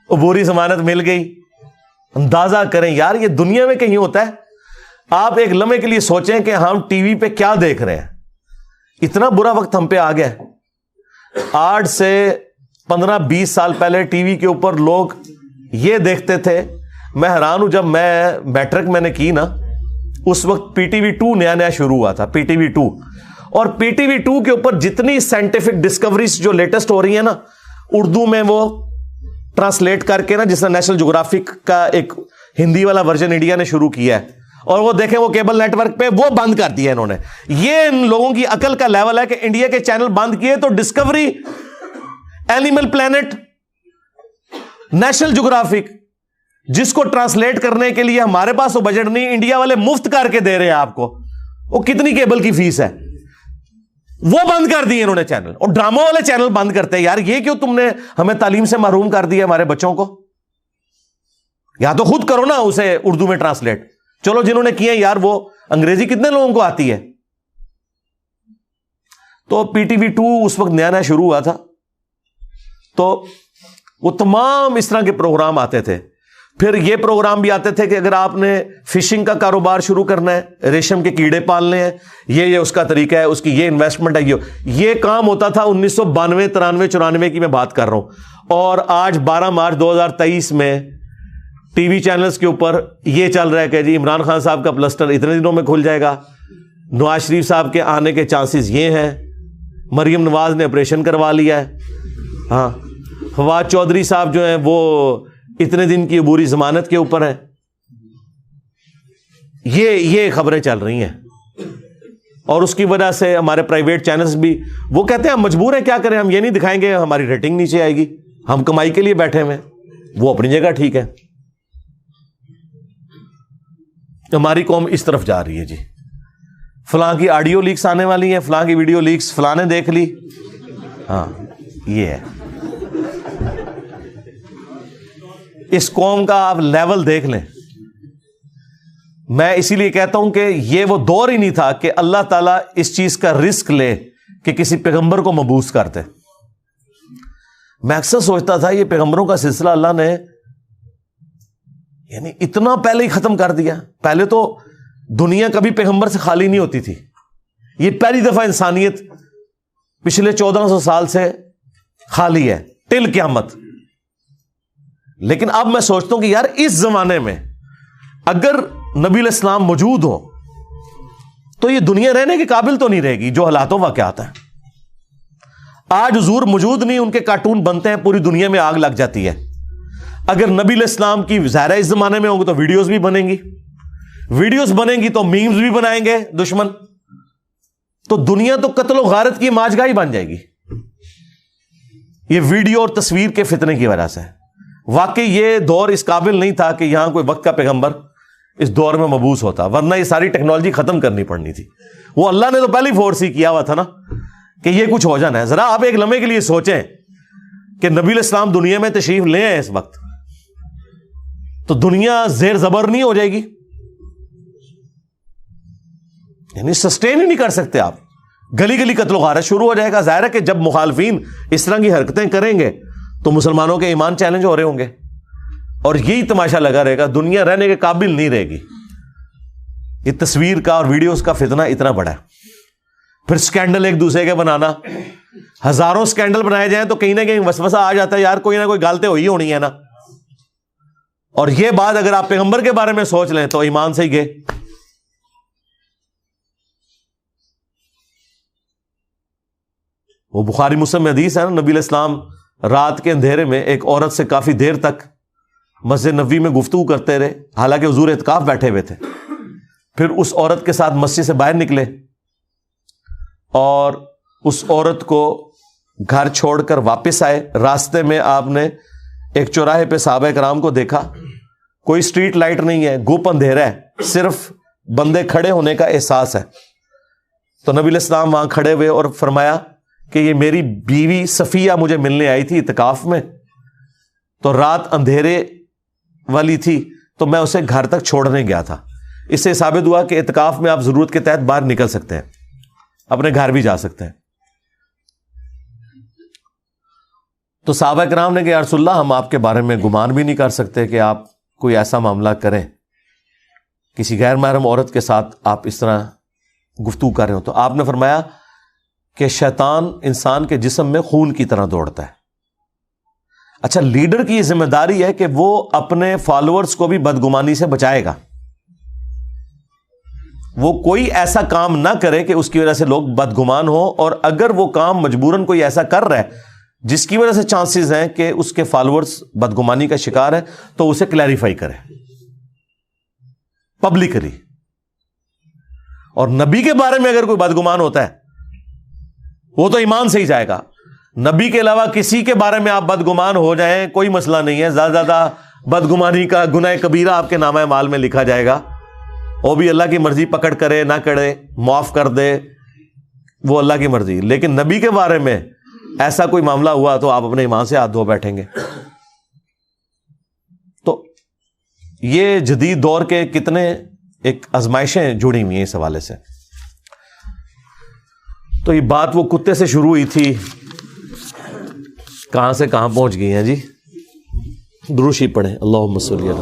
عبوری ضمانت مل گئی. اندازہ کریں یار یہ دنیا میں کہیں ہوتا ہے. آپ ایک لمحے کے لیے سوچیں کہ ہم ٹی وی پہ کیا دیکھ رہے ہیں. اتنا برا وقت ہم پہ آ گیا. آج سے 15-20 سال پہلے ٹی وی کے اوپر لوگ یہ دیکھتے تھے. میں حیران ہوں، جب میں میٹرک میں نے کی نا اس وقت PTV2 نیا شروع ہوا تھا، PTV2. اور PTV2 کے اوپر جتنی سائنٹیفک ڈسکوریز جو لیٹسٹ ہو رہی ہیں نا، اردو میں وہ ٹرانسلیٹ کر کے نا، جس طرح نیشنل جغرافک کا ایک ہندی والا ورژن انڈیا نے شروع کیا ہے، اور وہ دیکھیں وہ کیبل نیٹ ورک پہ وہ بند کر دیا انہوں نے. یہ ان لوگوں کی عقل کا لیول ہے کہ انڈیا کے چینل بند کیے تو Discovery, Animal Planet, National Geographic, جس کو ٹرانسلیٹ کرنے کے لیے ہمارے پاس وہ بجٹ نہیں، انڈیا والے مفت کر کے دے رہے ہیں آپ کو. وہ کتنی کیبل کی فیس ہے، وہ بند کر دی انہوں نے چینل. اور ڈراموں والے چینل بند کرتے ہیں. یار یہ کیوں تم نے ہمیں تعلیم سے محروم کر دیا ہمارے بچوں کو؟ یا تو خود کرو نا اسے اردو میں ٹرانسلیٹ. چلو جنہوں نے کیے یار وہ انگریزی کتنے لوگوں کو آتی ہے. تو PTV2 اس وقت نیا شروع ہوا تھا، تو وہ تمام اس طرح کے پروگرام آتے تھے. پھر یہ پروگرام بھی آتے تھے کہ اگر آپ نے فشنگ کا کاروبار شروع کرنا ہے، ریشم کے کیڑے پالنے ہیں، یہ اس کا طریقہ ہے، اس کی یہ انویسٹمنٹ ہے. یہ کام ہوتا تھا 1992 93 94 کی میں بات کر رہا ہوں. اور آج 12 مارچ 2023 میں ٹی وی چینلز کے اوپر یہ چل رہا ہے کہ جی عمران خان صاحب کا پلسٹر اتنے دنوں میں کھل جائے گا، نواز شریف صاحب کے آنے کے چانسز یہ ہیں، مریم نواز نے آپریشن کروا لیا ہے، ہاں فواد چودھری صاحب جو ہیں وہ اتنے دن کی عبوری ضمانت کے اوپر ہیں. یہ خبریں چل رہی ہیں، اور اس کی وجہ سے ہمارے پرائیویٹ چینلز بھی وہ کہتے ہیں ہم مجبور ہیں، کیا کریں، ہم یہ نہیں دکھائیں گے، ہماری ریٹنگ نیچے آئے گی، ہم کمائی کے لیے بیٹھے ہوئے. وہ اپنی جگہ ٹھیک ہے. ہماری قوم اس طرف جا رہی ہے جی، فلاں کی آڈیو لیکس آنے والی ہیں، فلاں کی ویڈیو لیکس فلاں نے دیکھ لی. ہاں یہ ہے اس قوم کا. آپ لیول دیکھ لیں. میں اسی لیے کہتا ہوں کہ یہ وہ دور ہی نہیں تھا کہ اللہ تعالیٰ اس چیز کا رسک لے کہ کسی پیغمبر کو مبعوث کرتے. میں اکثر سوچتا تھا یہ پیغمبروں کا سلسلہ اللہ نے یعنی اتنا پہلے ہی ختم کر دیا. پہلے تو دنیا کبھی پیغمبر سے خالی نہیں ہوتی تھی. یہ پہلی دفعہ انسانیت پچھلے 1400 سال سے خالی ہے ٹل قیامت. لیکن اب میں سوچتا ہوں کہ یار اس زمانے میں اگر نبی علیہ السلام موجود ہو تو یہ دنیا رہنے کے قابل تو نہیں رہے گی جو حالات و واقعات ہیں. آج حضور موجود نہیں، ان کے کارٹون بنتے ہیں، پوری دنیا میں آگ لگ جاتی ہے. اگر نبی علیہ السلام کی ظاہرہ اس زمانے میں ہوں گے تو ویڈیوز بھی بنیں گی، ویڈیوز بنیں گی تو میمز بھی بنائیں گے دشمن. تو دنیا تو قتل و غارت کی ماجگاہی بن جائے گی یہ ویڈیو اور تصویر کے فتنے کی وجہ سے. واقعی یہ دور اس قابل نہیں تھا کہ یہاں کوئی وقت کا پیغمبر اس دور میں مبعوث ہوتا، ورنہ یہ ساری ٹیکنالوجی ختم کرنی پڑنی تھی. وہ اللہ نے تو پہلی فورس ہی کیا ہوا تھا نا کہ یہ کچھ ہو جانا ہے. ذرا آپ ایک لمحے کے لیے سوچیں کہ نبی علیہ السلام دنیا میں تشریف لے آئے اس وقت تو دنیا زیر زبر نہیں ہو جائے گی، یعنی سسٹین ہی نہیں کر سکتے آپ. گلی گلی قتل و غارت شروع ہو جائے گا. ظاہر ہے کہ جب مخالفین اس طرح کی حرکتیں کریں گے تو مسلمانوں کے ایمان چیلنج ہو رہے ہوں گے، اور یہی تماشا لگا رہے گا. دنیا رہنے کے قابل نہیں رہے گی. یہ تصویر کا اور ویڈیوز کا فتنہ اتنا بڑا ہے. پھر سکینڈل ایک دوسرے کے بنانا، ہزاروں سکینڈل بنائے جائیں تو کہیں نہ کہیں وسوسہ آ جاتا ہے یار کوئی نہ کوئی غلطی ہوئی ہونی ہے نا. اور یہ بات اگر آپ پیغمبر کے بارے میں سوچ لیں تو ایمان سے ہی گئے. وہ بخاری مسلم میں حدیث ہے نا، نبی علیہ السلام رات کے اندھیرے میں ایک عورت سے کافی دیر تک مسجد نبوی میں گفتگو کرتے رہے، حالانکہ حضور اعتکاف بیٹھے ہوئے تھے. پھر اس عورت کے ساتھ مسجد سے باہر نکلے اور اس عورت کو گھر چھوڑ کر واپس آئے. راستے میں آپ نے ایک چوراہے پہ صحابہ کرام کو دیکھا، کوئی اسٹریٹ لائٹ نہیں ہے، گپ اندھیرا ہے، صرف بندے کھڑے ہونے کا احساس ہے. تو نبی علیہ السلام وہاں کھڑے ہوئے اور فرمایا کہ یہ میری بیوی صفیہ مجھے ملنے آئی تھی اعتکاف میں، تو رات اندھیرے والی تھی تو میں اسے گھر تک چھوڑنے گیا تھا. اس سے ثابت ہوا کہ اعتکاف میں آپ ضرورت کے تحت باہر نکل سکتے ہیں، اپنے گھر بھی جا سکتے ہیں. تو صحابہ کرام نے کہ یا رسول اللہ ہم آپ کے بارے میں گمان بھی نہیں کر سکتے کہ آپ کوئی ایسا معاملہ کریں، کسی غیر محرم عورت کے ساتھ آپ اس طرح گفتگو کر رہے ہو. تو آپ نے فرمایا کہ شیطان انسان کے جسم میں خون کی طرح دوڑتا ہے. اچھا، لیڈر کی یہ ذمہ داری ہے کہ وہ اپنے فالوورز کو بھی بدگمانی سے بچائے گا. وہ کوئی ایسا کام نہ کرے کہ اس کی وجہ سے لوگ بدگمان ہو، اور اگر وہ کام مجبوراً کوئی ایسا کر رہا ہے جس کی وجہ سے چانسز ہیں کہ اس کے فالوورز بدگمانی کا شکار ہے تو اسے کلیریفائی کرے پبلکلی. اور نبی کے بارے میں اگر کوئی بدگمان ہوتا ہے وہ تو ایمان سے ہی جائے گا. نبی کے علاوہ کسی کے بارے میں آپ بدگمان ہو جائیں کوئی مسئلہ نہیں ہے. زیادہ زیادہ بدگمانی کا گناہ کبیرہ آپ کے نامہ اعمال میں لکھا جائے گا. وہ بھی اللہ کی مرضی، پکڑ کرے نہ کرے، معاف کر دے، وہ اللہ کی مرضی. لیکن نبی کے بارے میں ایسا کوئی معاملہ ہوا تو آپ اپنے ایمان سے ہاتھ دھو بیٹھیں گے. تو یہ جدید دور کے کتنے ایک آزمائشیں جڑی ہوئی ہیں اس حوالے سے. تو یہ بات وہ کتے سے شروع ہوئی تھی، کہاں سے کہاں پہنچ گئی ہیں جی. دروشی پڑھیں. اللہم صلی علی